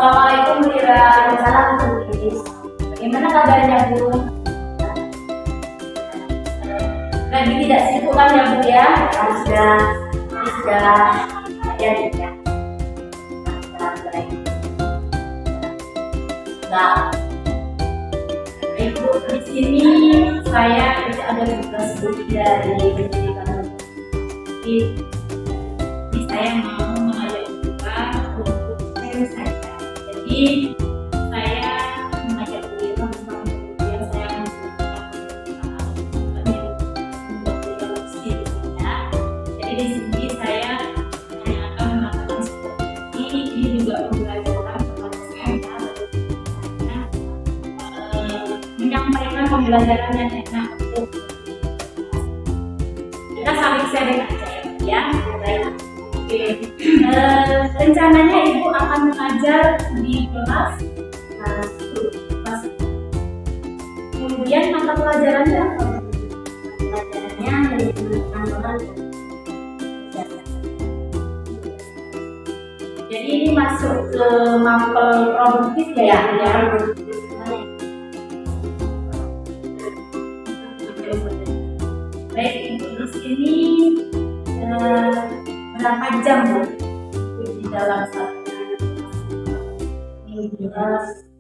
Assalamualaikum Bu Ira. Waalaikumsalam Bu Iris. Bagaimana kabarnya Bu? Lagi tidak sibuk kan ya Bu ya? Sudah ya. Nah, Ibu di sini saya ada tugas dari pendidikan. Jadi saya mau mengajak juga untuk saya. Jadi saya mengajak beliau tentang kemudian saya jadi di sini saya hanya akan mengatakan seperti ini juga pembelajaran kepada saya bagaimana menyampaikan pembelajaran yang enak untuk kita saling sharing aja ya. Baik. Oke. Rencananya Ibu akan mengajar di kelas 10. Kemudian mata pelajarannya apa? Pelajarannya dari teman-teman. Jadi ini masuk ke mapel produktif ya. Baik, Ibu di sini berapa jam Bu di dalam satu minggu?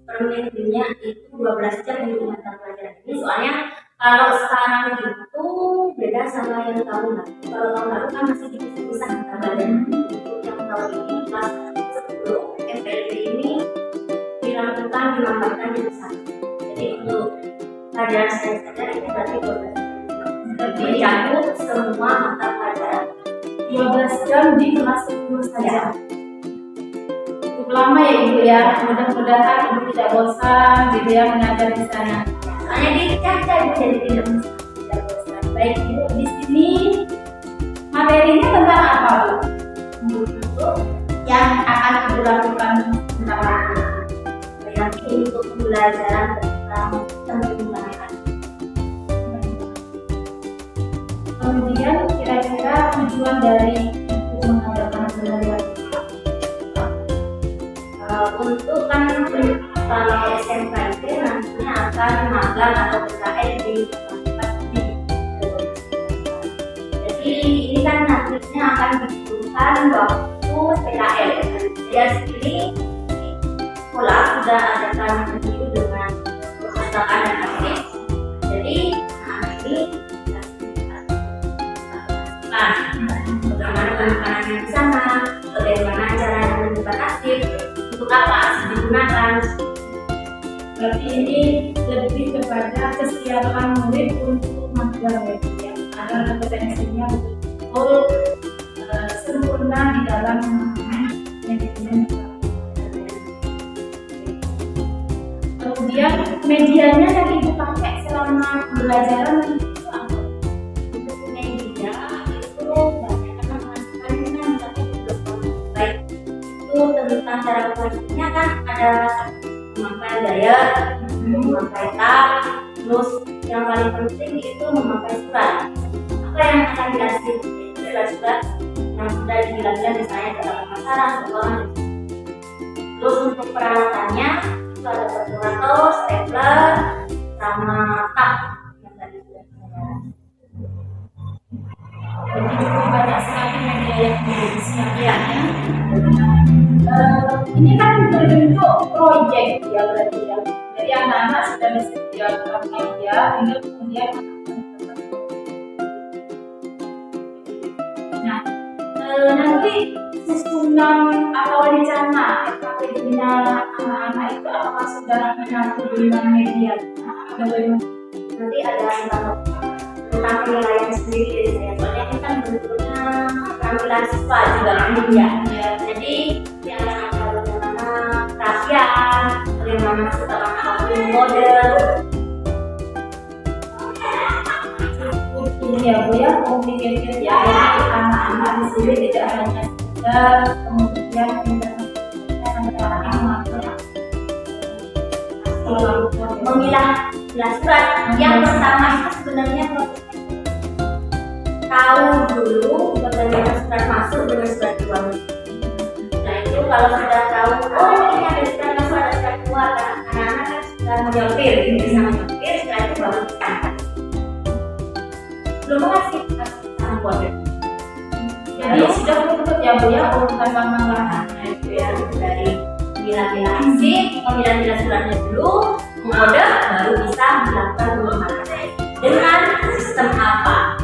Per minggunya itu 12 jam untuk mata pelajaran ini. Soalnya kalau sekarang itu beda sama yang tahun lalu. Kalau tahun lalu kan masih dipisah mata pelajaran. Untuk yang tahun ini kelas 10 FLB ini dilakukan menambahkan yang satu. Jadi untuk pelajaran saya saja itu berarti 12 jam. Mencakup semua mata pelajaran. 12 jam di kelas 10 saja. Cukup lama ya Ibu ya. Mudah-mudahan Ibu tidak bosan gitu ya mengajar di sana. Soalnya dicaca Ibu jadi tidak bosan. Baik Ibu, di sini materinya tentang apa Bu? Untuk Yang akan Ibu lakukan tentang apa? untuk pembelajaran tentang pembangunan. Kemudian kira-kira tujuan dari Ibu mengadakan pembelajaran Untuk kan kalau SMK itu nantinya akan magang atau PKL di tempat ini. Jadi ini kan nantinya akan dibutuhkan waktu PKL. Dia sendiri sekolah sudah adakan review dengan perpustakaan dan aktif. Jadi ini bagaimana penekanan yang di sana, bagaimana cara menentukan aktif, untuk apa digunakan. Berarti ini lebih kepada kesiapan murid untuk magang ya, agar kompetensinya betul sempurna di dalam manajemen. Kemudian medianya yang Ibu pakai selama pembelajaran itu apa? Untuk media itu banyak menghasilkan tapi belum baik. Itu tentang cara membuatnya kan ada memakai daya, memakai tab, terus yang paling penting itu memakai surat. Apa yang akan dikasih itu surat-surat yang sudah dijelaskan misalnya dalam pemasaran, keuangan. Terus untuk peralatannya itu ada kalkulator, stapler, sama tab yang tadi sudah saya. Jadi cukup banyak sekali media yang disiapkan. Ini kan berbentuk proyek ya berarti ya. Jadi anak-anak sudah disediakan media, ini kemudian nanti susunan atau rencana FKP-nya anak-anak itu apakah sudah menyatu dengan media? Nanti ada tentang penilaian sendiri dari saya. Soalnya ini kan bentuknya penampilan siswa juga kan ya. Jadi yang ada bagaimana kerapian, bagaimana setelah mengambil model. Ini ya Bu ya, complicated ya. Jadi anak-anak di sini tidak hanya sekedar kemudian memilah surat. Yang pertama itu sebenarnya tahu dulu bagaimana surat masuk dengan surat keluar. Nah itu kalau sudah tahu, oh ini ada nyopir, bisa nyopir, setelah itu baru bisa. Belum ngasih sama border. Jadi sudah menutup ya Bu ya urutan penganggaran. Nah itu ya, dari milah-milah asik, milah-milah suratnya dulu, mengode, baru bisa melakukan pemangkalan. Dengan sistem apa?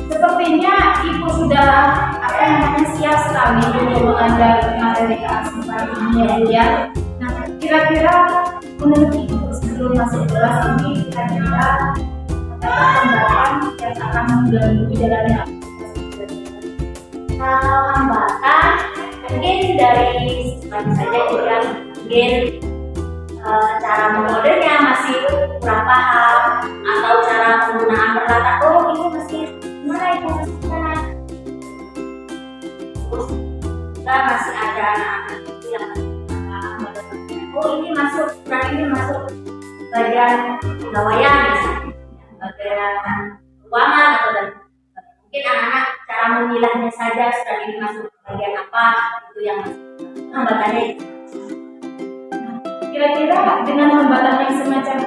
Sepertinya Ibu sudah siap sekali untuk mengajar materi keasikan ini ya Bu ya. Nah kira-kira menurut Ibu sebelum masuk kelas ini kira-kira ada hambatan yang akan mengganggu jalannya aplikasi? Kalau hambatan mungkin dari sistem saja juga mungkin cara mengodenya masih kurang paham atau cara penggunaan perkataan itu masih gimana itu masih gimana. Terus kita masih ada anak-anak itu yang masih paham ini masuk berarti ini masuk bagian pegawaian misalnya bagian keuangan atau dan mungkin anak-anak cara memilahnya saja sudah ini masuk bagian apa itu yang masih hambatannya itu. Kira-kira dengan hambatan yang semacam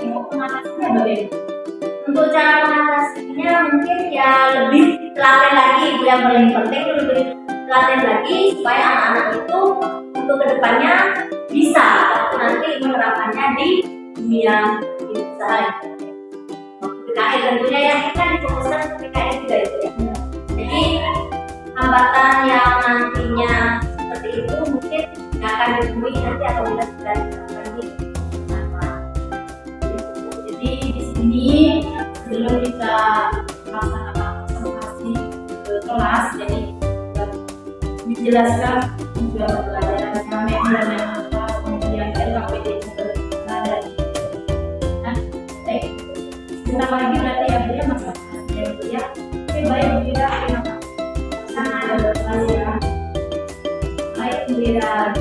ini mengatasinya bagaimana? Untuk cara mengatasinya mungkin ya lebih telaten lagi, itu yang paling penting lebih telaten lagi supaya anak-anak itu untuk kedepannya bisa nanti menerapkannya di dunia usaha PKL tentunya ya kita difokuskan ke PKL juga itu ya. Jadi hambatan yang nantinya seperti itu mungkin nggak akan ditemui nanti apabila sudah dilakukan di Jadi di sini sebelum kita melaksanakan observasi ke kelas, jadi dijelaskan juga pelajarannya metodenya apa, kemudian LKPD dan baik. Sebentar lagi berarti ya Bu ya masalahnya Bu ya. Oke baik Bu Ira, terima kasih. Sana ada berkelas ya. Baik Bu Ira.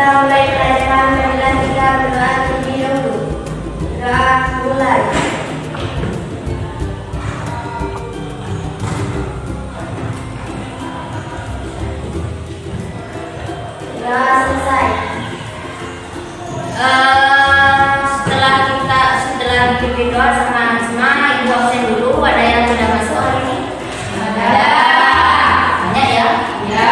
Mulai pelajaran marilah kita berdoa terlebih dahulu. Doa mulai. Doa selesai. Setelah dipimpin doa sama Asma, Ibu absen dulu. Ada yang tidak masuk hari ini? Ada. Banyak ya? Ya.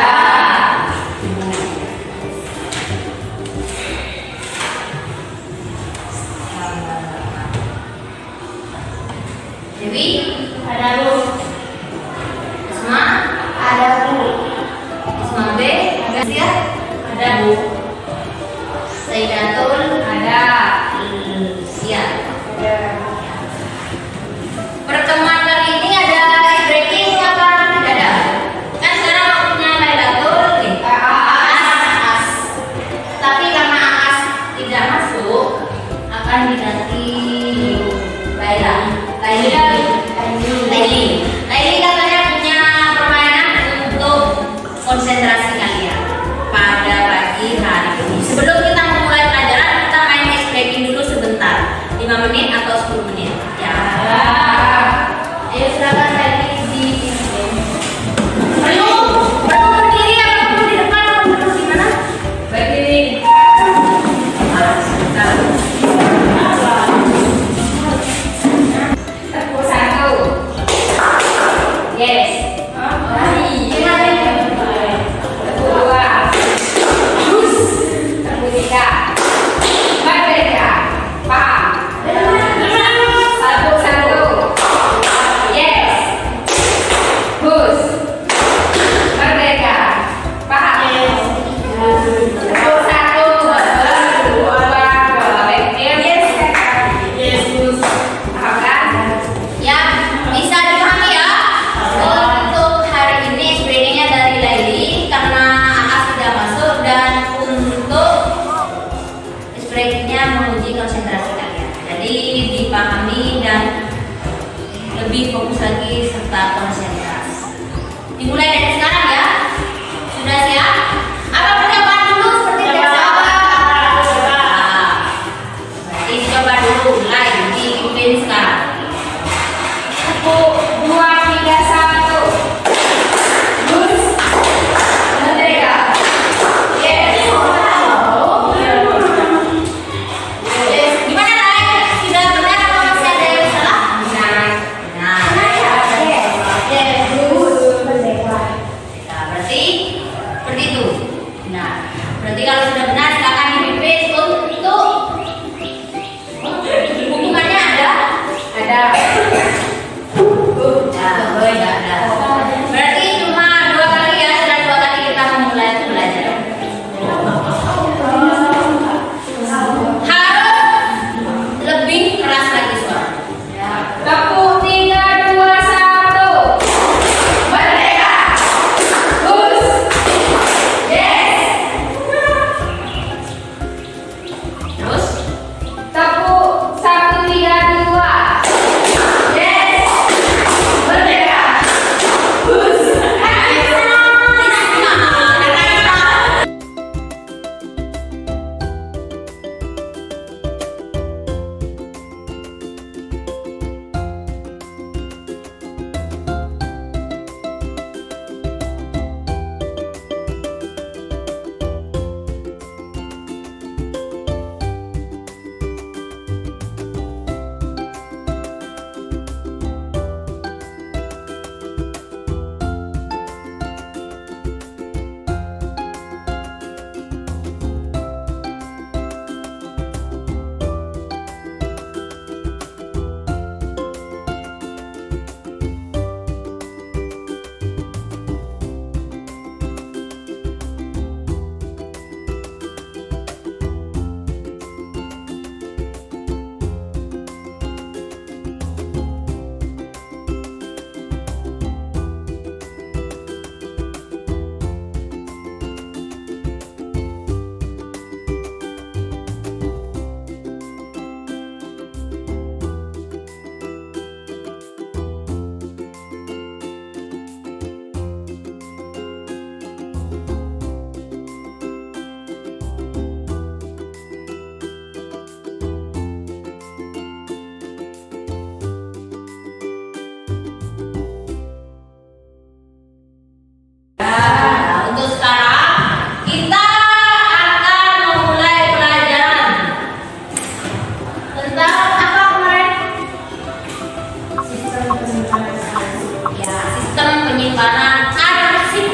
Dewi, ada lu? Asma, ada Bu. Asma B, ada Sia, ada Bu. Saidatul, ada. Sia, ada. Pertemuan kali ini ada ice breaking apa tidak ada? Kan sekarang waktunya Lailatul, As. Tapi karena As tidak masuk, akan diganti Laili katanya punya permainan untuk konsentrasi kalian pada pagi hari ini. Sebelum kita memulai pelajaran, kita main ice breaking dulu sebentar, 5 menit atau 10 menit. Ya. Ayo silakan Laili di perlu berdiri atau di depan atau duduk di mana? Berdiri. Yes. Dimulai dari sekarang ya. Sudah siap? Apa percobaan dulu seperti biasa? Nah, berarti coba dulu mulai dipimpin sekarang. 1, 2, 3, 1. Lurus. Merdeka. Yes. Yes. Gimana naik? Sudah benar atau masih ada yang salah? Benar. Nah, Yes. Lurus. Merdeka. nah, berarti seperti itu. Nah, berarti kalau sudah benar silakan dipimpin untuk hukumannya ada. Ada. Nah, tidak ada. Berarti cuma 2 kali ya, sudah 2 kali kita memulai belajar. Harus lebih keras lagi suaranya. Tepuk 3, 2, 1. Merdeka. Lurus. Yes. Terus, Tepuk 1, 3, 2. Yes. Merdeka. Lurus. nah, untuk sekarang kita akan memulai pelajaran tentang apa kemarin? Ya, sistem penyimpanan arsip.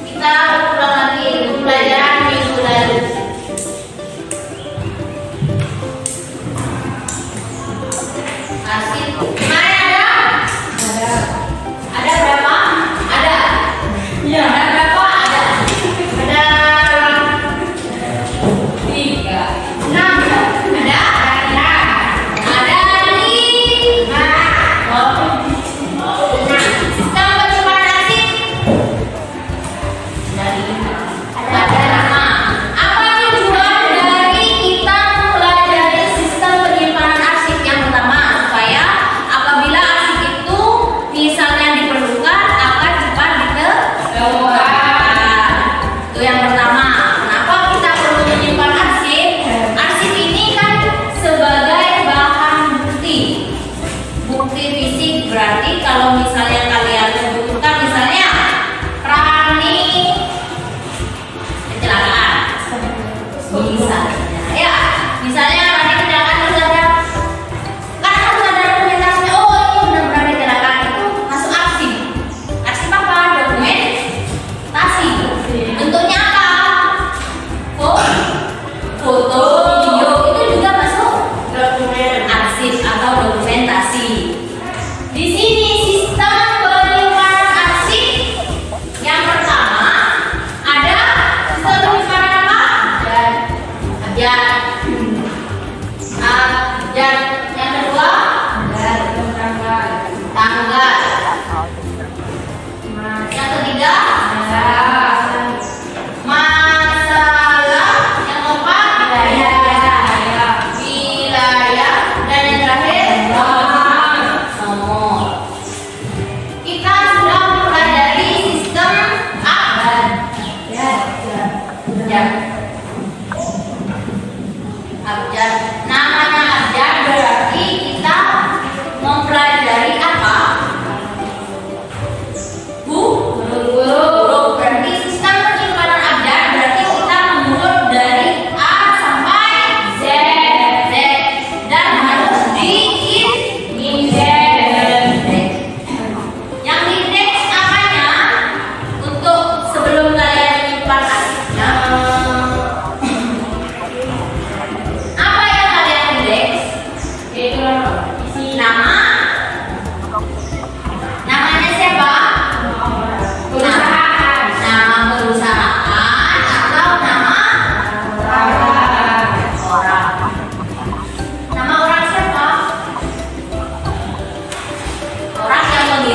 Kita ulang lagi pelajaran minggu lalu. Arsip kemarin ada? Ada berapa? Ada. Iya. Ada berapa? Ada. Ada 3, 6. Ada? Ada 5. Oh. Nah, sistem penyimpanan arsip. Ada 5. Ada 5. Apa tujuan dari kita mempelajari sistem penyimpanan arsip? Yang pertama, supaya apabila arsip itu misalnya diperlukan akan cepat ditemukan. Itu yang pertama. Kenapa kita perlu menyimpan arsip? Arsip ini kan sebagai bahan bukti. Bukti fisik berarti kalau misalnya kalian membutuhkan misalnya Rani kecelakaan. Misalnya, ya, misalnya Rani kecelakaan terus ada kan harus ada dokumentasinya. Oh, ini benar-benar kecelakaan, itu masuk arsip. Arsip apa? Dokumentasi. Bentuknya apa? Foto, video, itu juga masuk arsip atau dokumentasi. Di sini sistem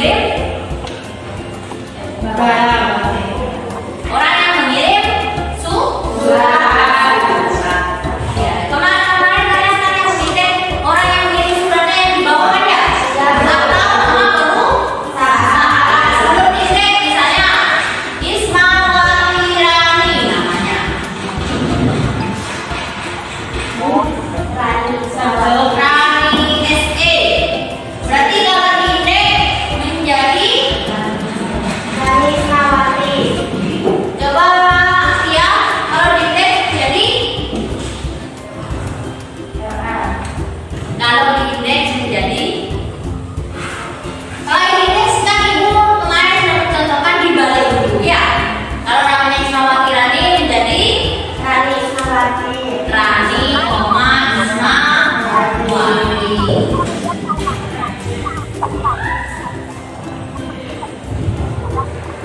mengirim? Orang yang mengirim surat. Ya, kemarin kalian kan yang mengirim, orang yang mengirim suratnya yang dibawakan ya? Atau nama perusahaan. Sebelum dikirim misalnya Ismawati Rani namanya. Rani SE. Berarti kalau dikirim menjadi coba ya, kalau dikirim jadi kalau diindeks menjadi kalau indeks kan ibu kemarin sudah contohkan di balai dulu ya. Kalau namanya Ismawati Rani menjadi Rani, Ismawati.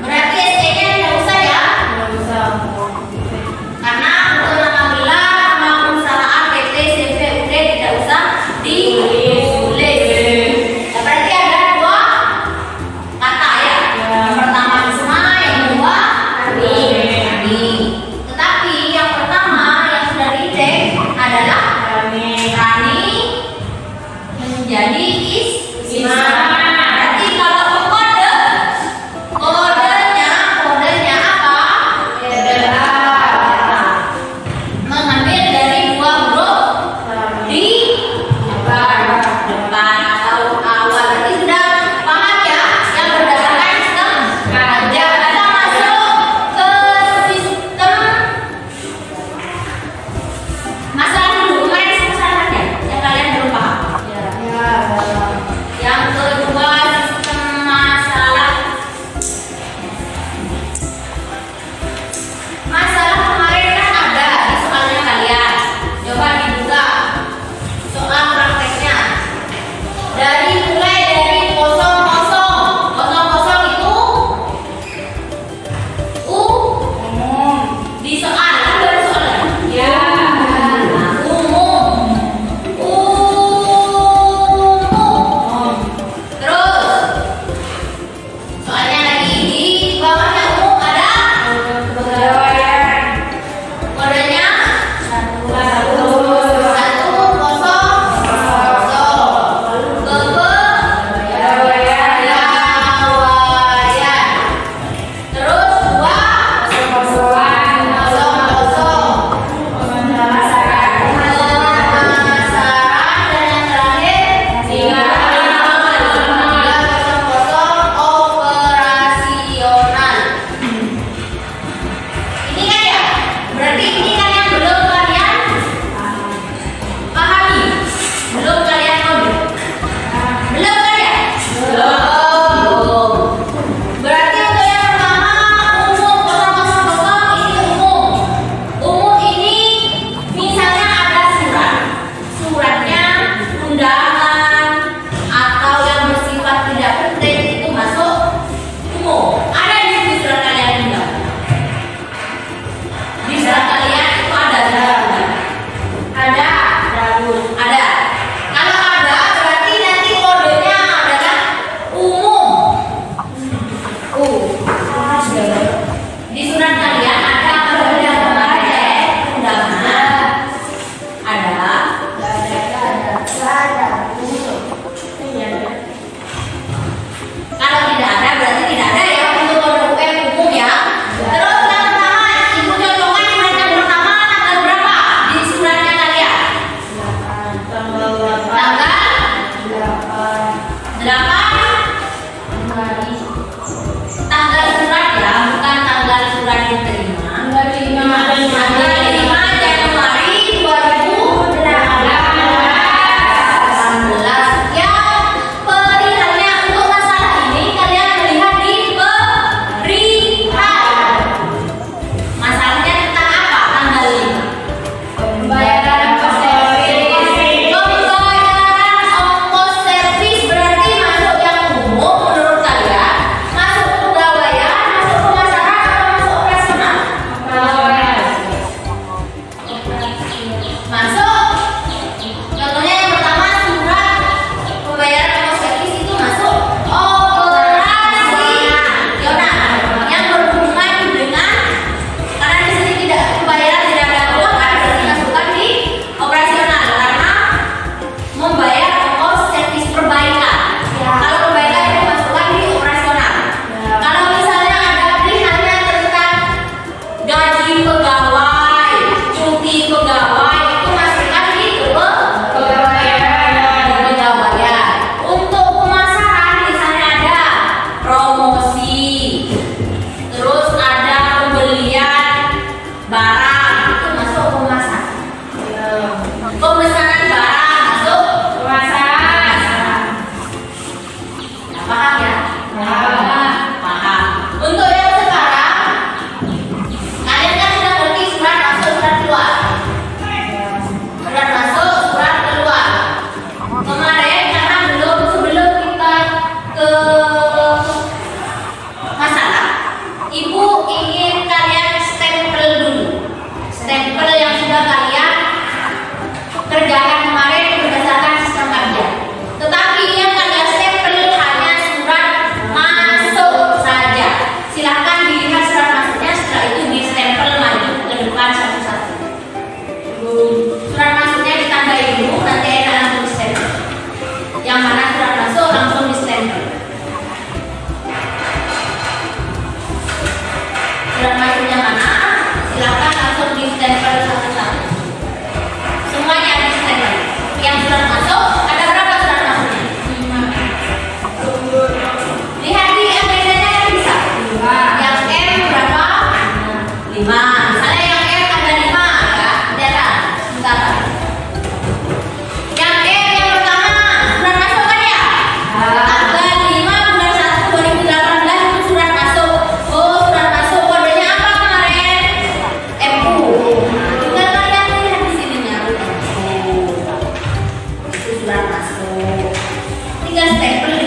Berarti SE-nya tidak usah ya, karena untuk nama gelar nama perusahaan PT CVUD tidak usah ditulis. Ya, berarti ada dua kata ya. Yang pertama Isma, yang kedua Rani. Tetapi yang pertama yang sudah diindeks adalah Rani menjadi Isma.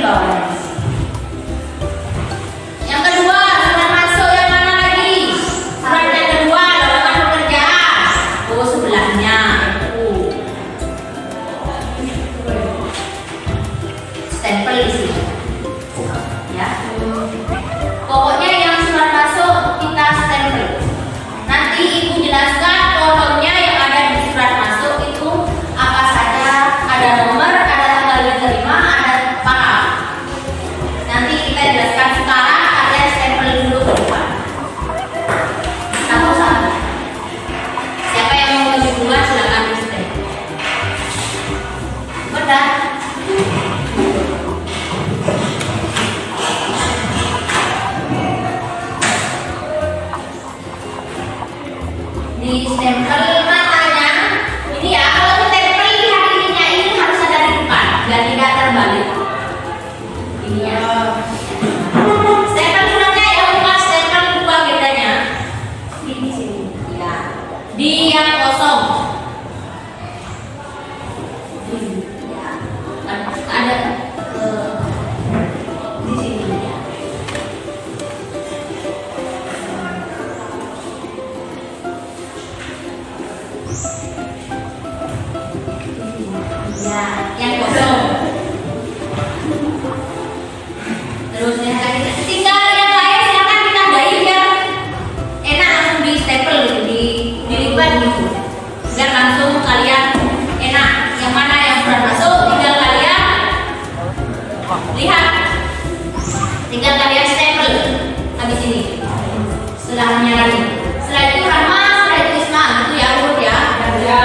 bawahnya. Yang kedua, surat masuk yang mana lagi? Surat yang kedua, lowongan pekerjaan. Oh, sebelahnya itu. Stempel di sini. Ya. Pokoknya yang surat masuk kita stempel. Nanti ibu jelaskan kolomnya yang ada di surat masuk itu apa saja. Ada nomor, ada tanggal diterima, ada pangkat. Nanti kita jelaskan sekarang. Kalian stempel dulu ke depan. Satu-satu. Siapa yang mau maju duluan silakan di stempel. Udah. Di stempel matanya ini ya, kalau stempel lihat ininya ini harus ada di depan dan tidak terbalik ini ya. Stempel suratnya ya, bukan stempel dua bedanya di sini ya, di yang kosong ya. Ada di sini ya. Ya, yang kosong. Terus yang tadi tinggal yang lain silakan ditandai biar enak langsung di stempel gitu, dilipat gitu. Biar langsung kalian enak yang mana yang sudah masuk, tinggal kalian lihat. Tinggal kalian stempel habis ini. Setelahnya lagi. Setelah itu Rahma, setelah itu Isma, gitu ya urut ya. Ya.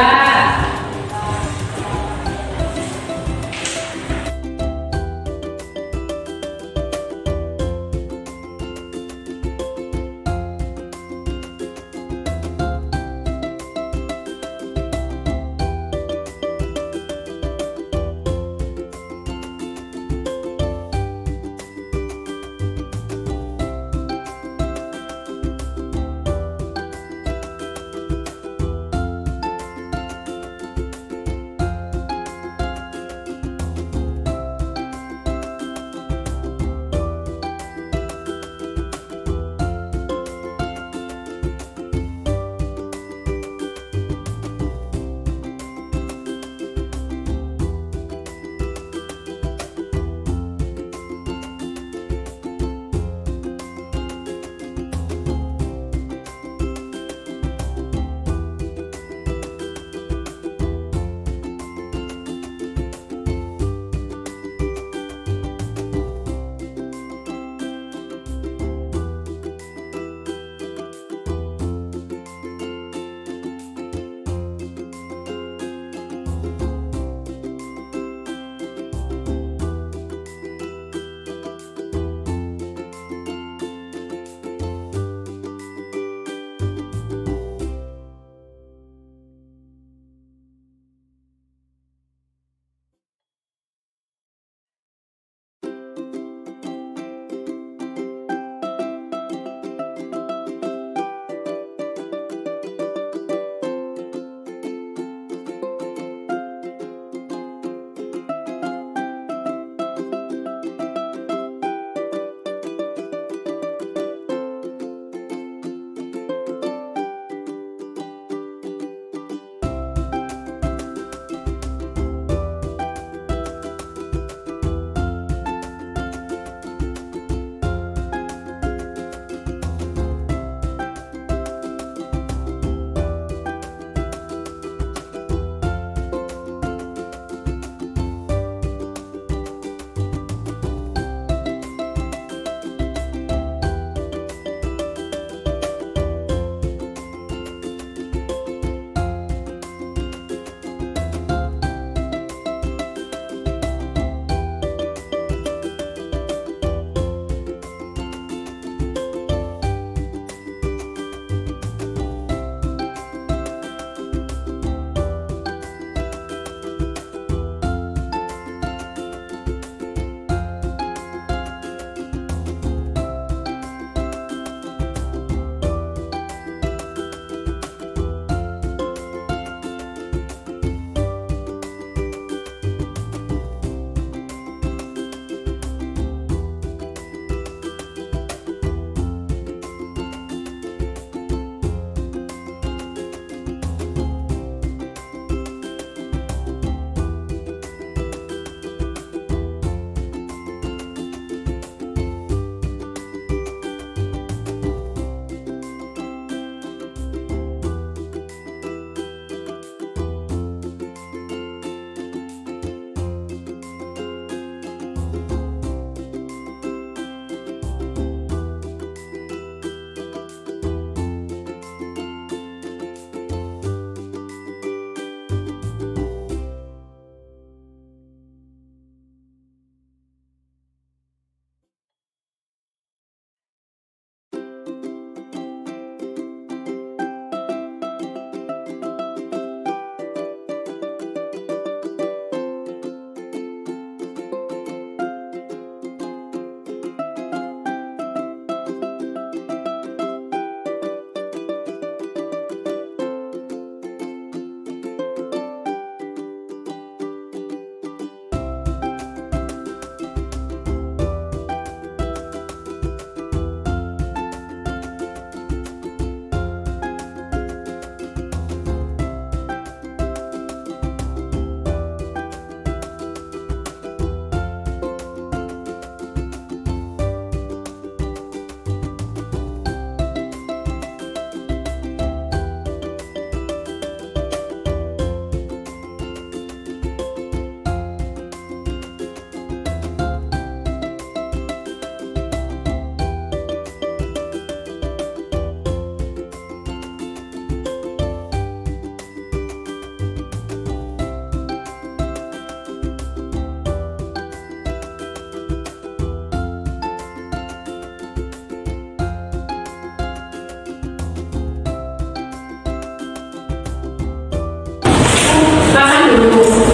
Ya, untuk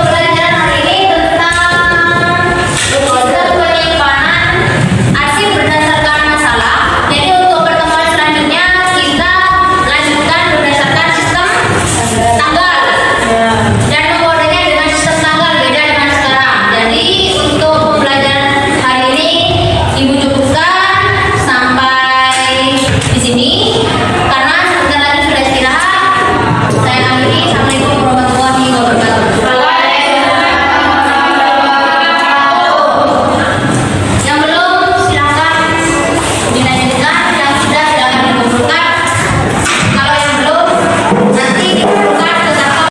pembelajaran hari ini tentang proses penyimpanan arsip berdasarkan masalah. Jadi untuk pertemuan selanjutnya kita lanjutkan berdasarkan sistem tanggal dan memodenya dengan sistem tanggal beda dengan sekarang. Jadi untuk pembelajaran hari ini Ibu cukupkan sampai di sini karena sebentar lagi sudah istirahat. Saya akhiri. Assalamualaikum warahmatullahi wabarakatuh. Yang belum silakan dilanjutkan, yang sudah silakan dikumpulkan. Kalau yang belum nanti dikumpulkan ke kantor.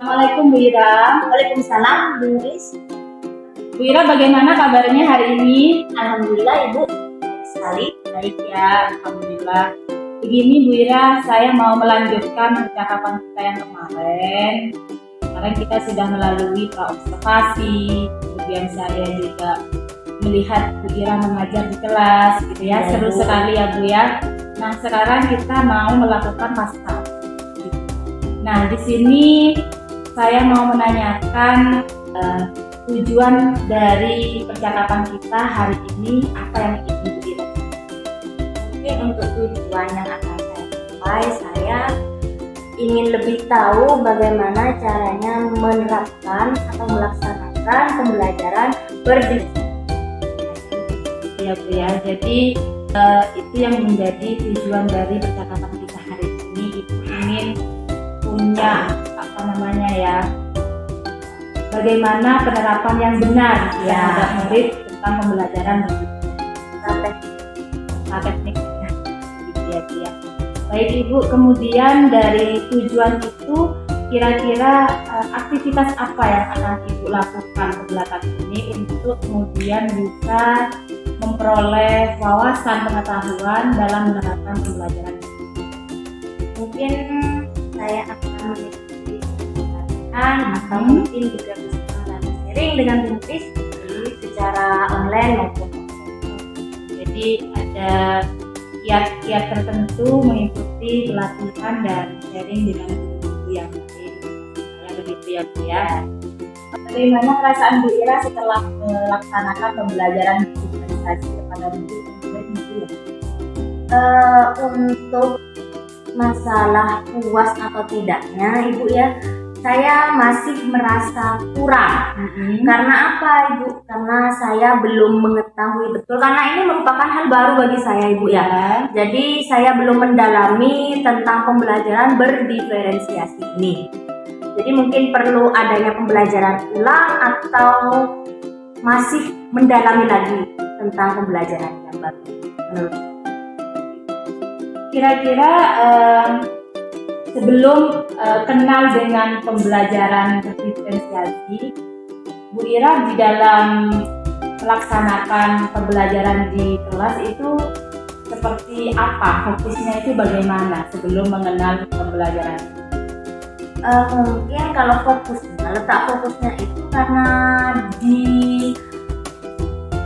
Assalamualaikum Bu Ira. Waalaikumsalam, Bu Riz. Bu Ira, bagaimana kabarnya hari ini? Alhamdulillah Ibu sekali. Baik ya, Alhamdulillah. Begini Bu Ira, saya mau melanjutkan percakapan kita yang kemarin. Kemarin kita sudah melalui praobservasi, kemudian saya juga melihat Bu Ira mengajar di kelas, gitu ya. Ya, Seru Bu. sekali ya Bu ya. Nah sekarang kita mau melakukan masak. Nah di sini saya mau menanyakan tujuan dari percakapan kita hari ini apa yang ingin Bu Ira? Mungkin untuk tujuan yang akan saya capai, saya ingin lebih tahu bagaimana caranya menerapkan atau melaksanakan pembelajaran berdiskusi. Ya Bu ya, jadi itu yang menjadi tujuan dari percakapan kita hari ini. Ibu ingin punya apa namanya ya, bagaimana penerapan yang benar Ya. terhadap murid tentang pembelajaran Sampai tekniknya, gitu ya Bu ya. Baik Ibu, kemudian dari tujuan itu kira-kira aktivitas apa yang akan Ibu lakukan ke belakang ini untuk kemudian bisa memperoleh wawasan pengetahuan dalam menerapkan pembelajaran ini? mungkin saya akan mengikuti pelatihan atau mungkin juga bisa sharing dengan Bu Riz secara online maupun offline. Jadi ada kiat-kiat tertentu mengikuti pelatihan dan sharing dengan guru-guru yang lain. Saya begitu ya Bu ya. Bagaimana perasaan Bu Ira setelah melaksanakan pembelajaran digitalisasi kepada murid Ibu ya? Untuk masalah puas atau tidaknya Ibu ya, saya masih merasa kurang. Karena apa Ibu? Karena saya belum mengetahui betul, karena ini merupakan hal baru bagi saya Ibu ya. Jadi saya belum mendalami tentang pembelajaran berdiferensiasi ini. Jadi mungkin perlu adanya pembelajaran ulang atau masih mendalami lagi tentang pembelajaran yang baru menurut saya. Kira-kira sebelum kenal dengan pembelajaran berdiferensiasi, Bu Ira di dalam melaksanakan pembelajaran di kelas itu seperti apa? Fokusnya itu bagaimana sebelum mengenal pembelajaran? Mungkin kalau letak fokusnya itu karena di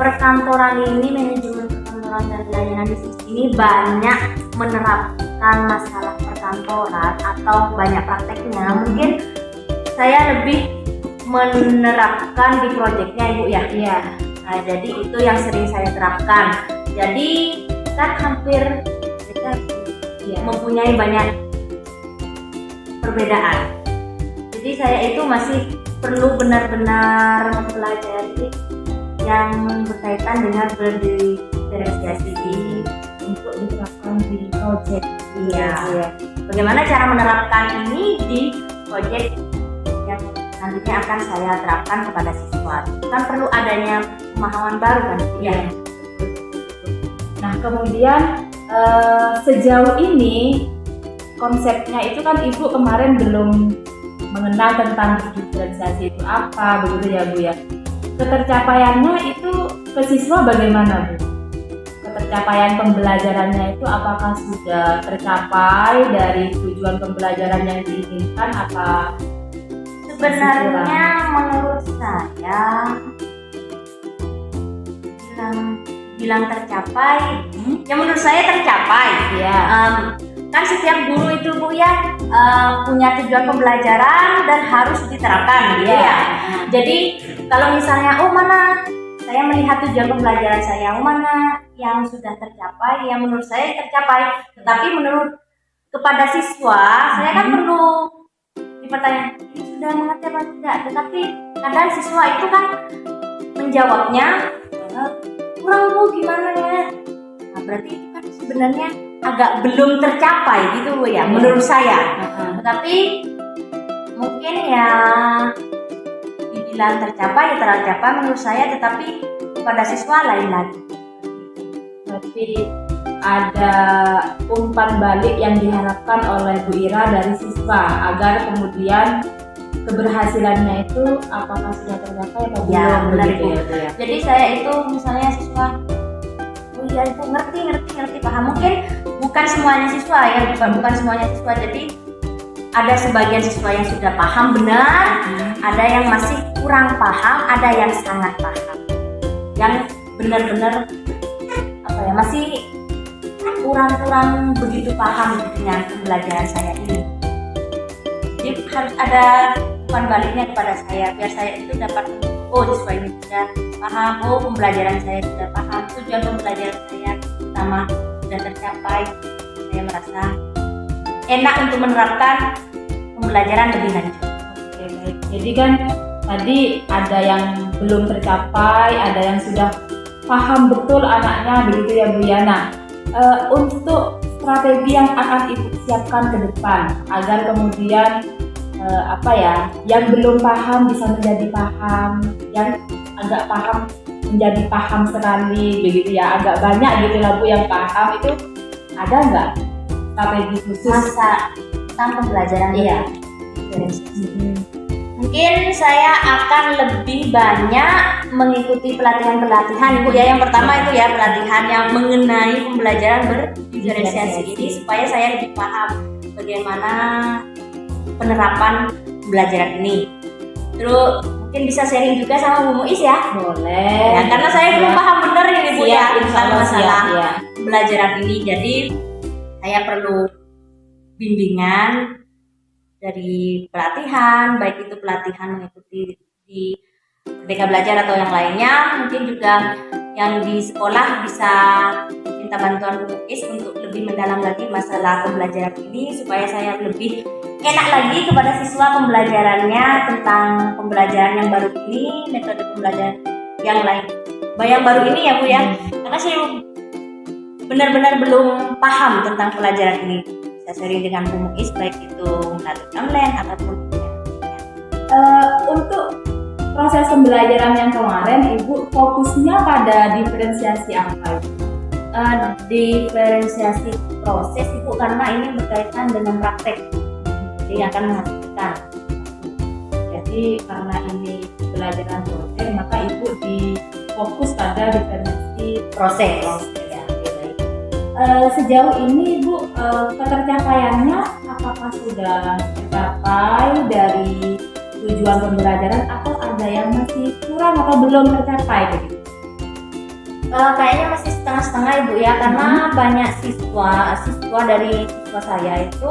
perkantoran ini, manajemen perkantoran dan layanan bisnis ini banyak menerapkan masalah perkantoran atau banyak prakteknya. Mungkin saya lebih menerapkan di proyeknya Ibu ya. Iya. Nah, jadi itu yang sering saya terapkan. Jadi kan hampir kita mempunyai banyak perbedaan. Jadi saya itu masih perlu benar-benar mempelajari yang berkaitan dengan berdiferensiasi ini Untuk diterapkan di proyek. Iya. Bagaimana cara menerapkan ini di proyek yang nantinya akan saya terapkan kepada siswa. Kan perlu adanya pemahaman baru kan? Iya. Nah kemudian sejauh ini konsepnya itu kan Ibu kemarin belum mengenal tentang diferensiasi itu apa, begitu ya Bu ya. Ketercapaiannya itu ke siswa bagaimana Bu? Tercapaian pembelajarannya itu apakah sudah tercapai dari tujuan pembelajaran yang diinginkan apa? Sebenarnya menurut saya bilang tercapai, ya menurut saya tercapai. Ya. Kan setiap guru itu Bu ya punya tujuan pembelajaran dan harus diterapkan gitu ya. Jadi kalau misalnya mana saya melihat tujuan pembelajaran saya, mana yang sudah tercapai, yang menurut saya tercapai. Tetapi menurut kepada siswa, saya kan perlu dipertanyakan, ini sudah mengerti apa tidak. Tetapi kadang siswa itu kan menjawabnya kurang Bu, gimana ya? Nah, berarti itu kan sebenarnya agak belum tercapai gitu Bu ya, menurut saya. Tetapi mungkin ya dibilang tercapai ya tercapai menurut saya, tetapi kepada siswa lain lagi. Berarti ada umpan balik yang diharapkan oleh Bu Ira dari siswa agar kemudian keberhasilannya itu apakah sudah tercapai atau belum? Ya, benar begitu Bu. ya, Bu ya. Jadi saya itu misalnya siswa, oh iya itu ngerti paham. Mungkin bukan semuanya siswa ya, bukan semuanya siswa. Jadi ada sebagian siswa yang sudah paham benar, ada yang masih kurang paham, ada yang sangat paham, yang benar-benar apa ya masih kurang begitu paham dengan pembelajaran saya ini. Jadi harus ada umpan baliknya kepada saya biar saya itu dapat, oh siswa ini sudah paham, oh pembelajaran saya sudah paham, tujuan pembelajaran saya utama sudah tercapai. Saya merasa enak untuk menerapkan pembelajaran lebih lanjut. Oke, baik. Jadi kan tadi ada yang belum tercapai, ada yang sudah paham betul anaknya, begitu ya Bu Yana. Untuk strategi yang akan Ibu siapkan ke depan agar kemudian yang belum paham bisa menjadi paham, yang agak paham menjadi paham sekali, begitu ya. Agak banyak gitu lah Bu yang paham, itu ada nggak strategi khusus? Masa tentang pembelajaran Iya. Mungkin saya akan lebih banyak mengikuti pelatihan-pelatihan Ibu ya. Yang pertama itu ya pelatihan yang mengenai pembelajaran berdiferensiasi ini supaya saya lebih paham bagaimana penerapan pembelajaran ini. Terus mungkin bisa sharing juga sama Bu Muiz ya. Boleh. Ya, karena saya belum paham benar ini Bu ya tentang masalah ya. pembelajaran ini. Jadi saya perlu bimbingan dari pelatihan, baik itu pelatihan mengikuti di Merdeka Belajar atau yang lainnya, mungkin juga yang di sekolah bisa minta bantuan Bu Muiz untuk lebih mendalam lagi masalah pembelajaran ini supaya saya lebih enak lagi kepada siswa pembelajarannya tentang pembelajaran yang baru ini, metode pembelajaran yang lain. Yang baru ini ya Bu ya, karena saya benar-benar belum paham tentang pelajaran ini. Saya sharing dengan Bu Muiz baik itu melalui online ataupun untuk proses pembelajaran yang kemarin Ibu fokusnya pada diferensiasi apa? Diferensiasi proses Ibu karena ini berkaitan dengan praktek, jadi akan menghasilkan. Jadi karena ini pembelajaran proses, maka Ibu difokus pada diferensiasi Proses. Ya, baik. Sejauh ini Bu, ketercapaiannya apakah sudah tercapai dari tujuan pembelajaran atau ada yang masih kurang atau belum tercapai begitu? Kayaknya masih setengah-setengah Ibu ya, karena banyak siswa dari siswa saya itu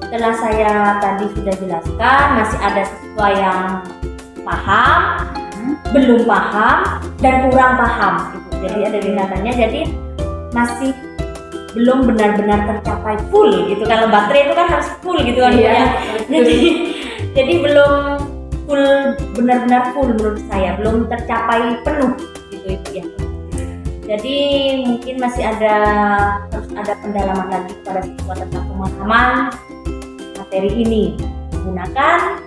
setelah saya tadi sudah jelaskan masih ada siswa yang paham, belum paham dan kurang paham Ibu. Jadi ada tingkatannya, jadi masih belum benar-benar tercapai full gitu. Kalau baterai itu kan harus full gitu kan Bu ya. Jadi belum full, benar-benar full menurut saya, belum tercapai penuh gitu Ibu ya. Jadi mungkin masih harus ada pendalaman lagi pada siswa tentang pemahaman materi ini menggunakan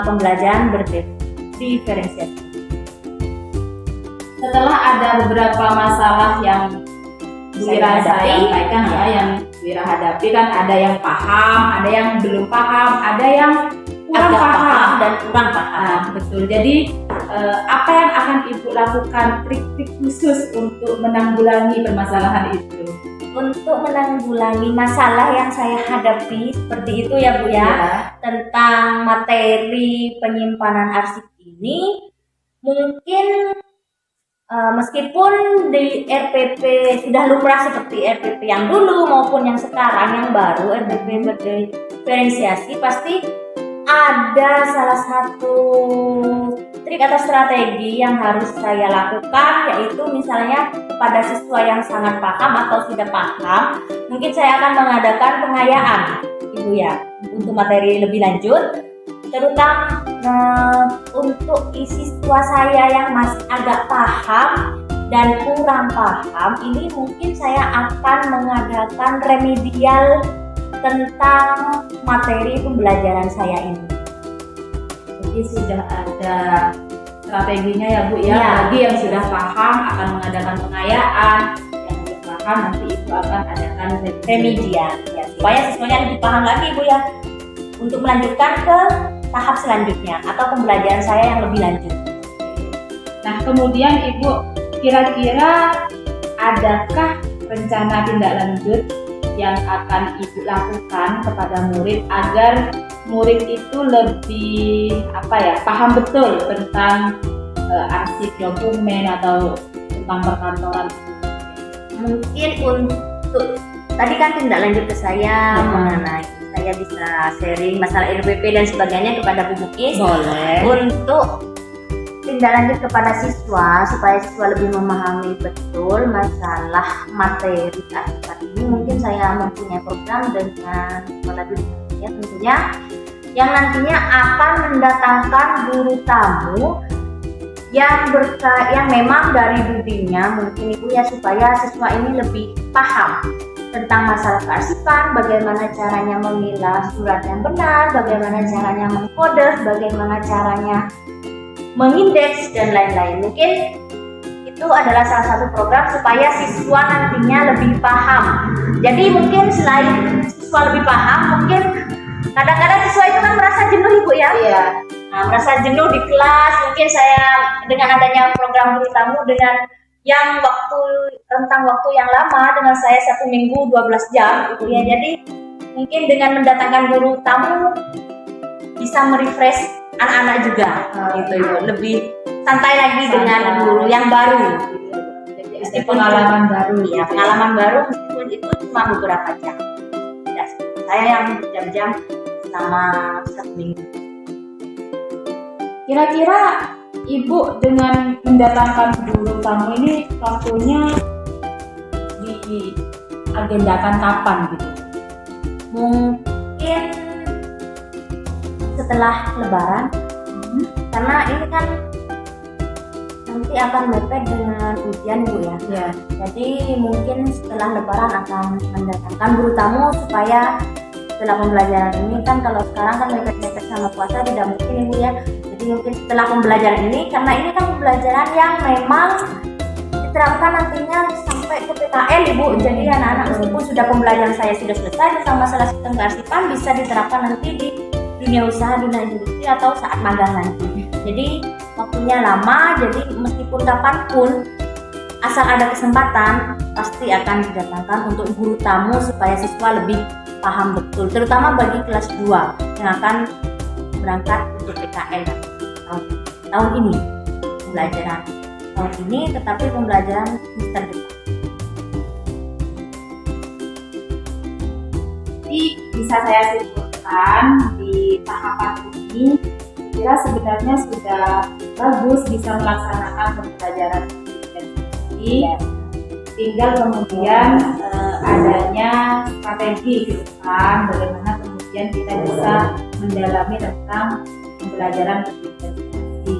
pembelajaran berdiferensiasi. Setelah ada beberapa masalah yang Bu Ira sampaikan ya, yang Bu Ira hadapi kan ada yang paham, ada yang belum paham, ada yang kurang Agak paham dan kurang paham. Betul. Jadi apa yang akan Ibu lakukan, trik-trik khusus untuk menanggulangi permasalahan itu? Untuk menanggulangi masalah yang saya hadapi seperti itu ya Bu ya, tentang materi penyimpanan arsip ini, mungkin meskipun di RPP sudah lumrah seperti RPP yang dulu maupun yang sekarang yang baru, RPP berdiferensiasi, pasti ada salah satu trik atau strategi yang harus saya lakukan, yaitu misalnya pada siswa yang sangat paham atau sudah paham, mungkin saya akan mengadakan pengayaan Ibu ya untuk materi lebih lanjut, terutama untuk siswa saya yang masih agak paham dan kurang paham, ini mungkin saya akan mengadakan remedial tentang materi pembelajaran saya ini. Jadi sudah ada strateginya ya Bu ya. Bagi yang sudah paham akan mengadakan pengayaan, yang belum paham nanti Ibu akan adakan remedial ya, supaya siswanya lebih paham lagi Bu ya, untuk melanjutkan ke tahap selanjutnya atau pembelajaran saya yang lebih lanjut. Nah, kemudian Ibu, kira-kira adakah rencana tindak lanjut yang akan Ibu lakukan kepada murid agar murid itu lebih paham betul tentang arsip dokumen atau tentang perkantoran? Mungkin untuk tadi kan tindak lanjut ke saya mengenai saya bisa sharing masalah RPP dan sebagainya kepada Bu Bukis. Boleh. Untuk tindak lanjut kepada siswa supaya siswa lebih memahami betul masalah materi arsip ini, mungkin saya mempunyai program dengan kepala dinas tentunya yang nantinya akan mendatangkan guru tamu yang memang dari bimbingnya mungkin Ibu ya, supaya siswa ini lebih paham tentang masalah kearsipan, bagaimana caranya memilah surat yang benar, bagaimana caranya mengkode, bagaimana caranya mengindeks dan lain-lain. Mungkin itu adalah salah satu program supaya siswa nantinya lebih paham. Jadi mungkin selain siswa lebih paham, mungkin kadang-kadang siswa itu kan merasa jenuh Ibu ya. Iya. Nah, merasa jenuh di kelas, mungkin saya dengan adanya program guru tamu dengan yang rentang waktu yang lama dengan saya 1 minggu 12 jam gitu ya. Jadi mungkin dengan mendatangkan guru tamu bisa merefresh anak-anak juga gitu ya. Lebih santai lagi dengan guru yang baru. Jadi ada pengalaman baru. Iya, pengalaman baru meskipun itu cuma beberapa jam. Tidak, saya yang jam-jam selama 1 minggu. Kira-kira Ibu dengan mendatangkan guru tamu ini waktunya diagendakan kapan gitu? Mungkin setelah Lebaran, karena ini kan nanti akan mepet dengan ujian Bu ya. Ya. Jadi mungkin setelah Lebaran akan mendatangkan guru tamu supaya setelah pembelajaran ini kan, kalau sekarang kan mepet-mepet sama puasa tidak mungkin Ibu ya. Jadi mungkin setelah pembelajaran ini, karena ini kan pembelajaran yang memang diterapkan nantinya sampai ke PKL Ibu. Jadi anak-anak meskipun sudah pembelajaran saya sudah selesai tentang masalah sistem kearsipan, bisa diterapkan nanti di dunia usaha, dunia industri atau saat magang nanti. Jadi waktunya lama, jadi meskipun kapanpun asal ada kesempatan pasti akan didatangkan untuk guru tamu supaya siswa lebih paham betul, terutama bagi kelas 2 yang akan berangkat untuk PKL tahun ini, pembelajaran tahun ini, tetapi pembelajaran semester depan. Jadi bisa saya simpulkan di tahapan ini, kira sebenarnya sudah bagus bisa melaksanakan pembelajaran ini. Tinggal kemudian adanya strategi ke depan, bagaimana kemudian kita bisa mendalami tentang pembelajaran berkomunikasi,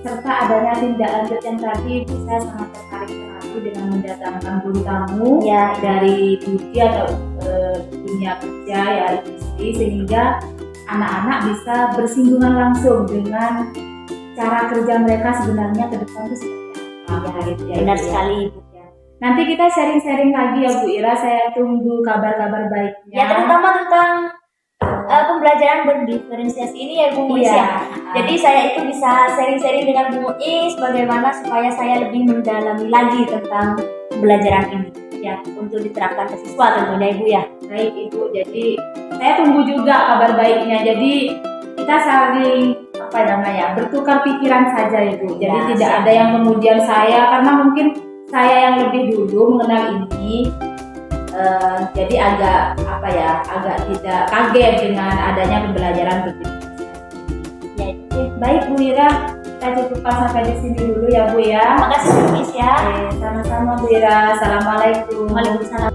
serta adanya tindak lanjut yang tadi bisa sangat tertarik sekali dengan mendatangkan guru tamu dari budi atau dunia kerja ya industri, sehingga anak-anak bisa bersinggungan langsung dengan cara kerja mereka sebenarnya ke depan itu seperti apa. Benar sekali Ibu. Nanti kita sharing-sharing lagi ya Bu Ira, saya tunggu kabar-kabar baiknya. Ya, terutama tentang pembelajaran berdiferensiasi ini ya Bu Muis Iya. ya. Jadi saya itu bisa sharing-sharing dengan Bu Muis bagaimana supaya saya lebih mendalami lagi tentang pembelajaran ini ya untuk diterapkan ke siswa tentunya Ibu ya. Baik Ibu, jadi saya tunggu juga kabar baiknya. Jadi kita saling bertukar pikiran saja Ibu. Jadi Ya, tidak siap. ada yang kemudian saya, karena mungkin saya yang lebih dulu mengenal ini. Jadi agak tidak kaget dengan adanya pembelajaran berdiferensiasi. Ya, Baik Bu Ira, kita cukupkan sampai di sini dulu ya Bu ya. terima kasih Bu Muis ya. Oke, sama-sama Bu Ira. Assalamualaikum. Waalaikumsalam.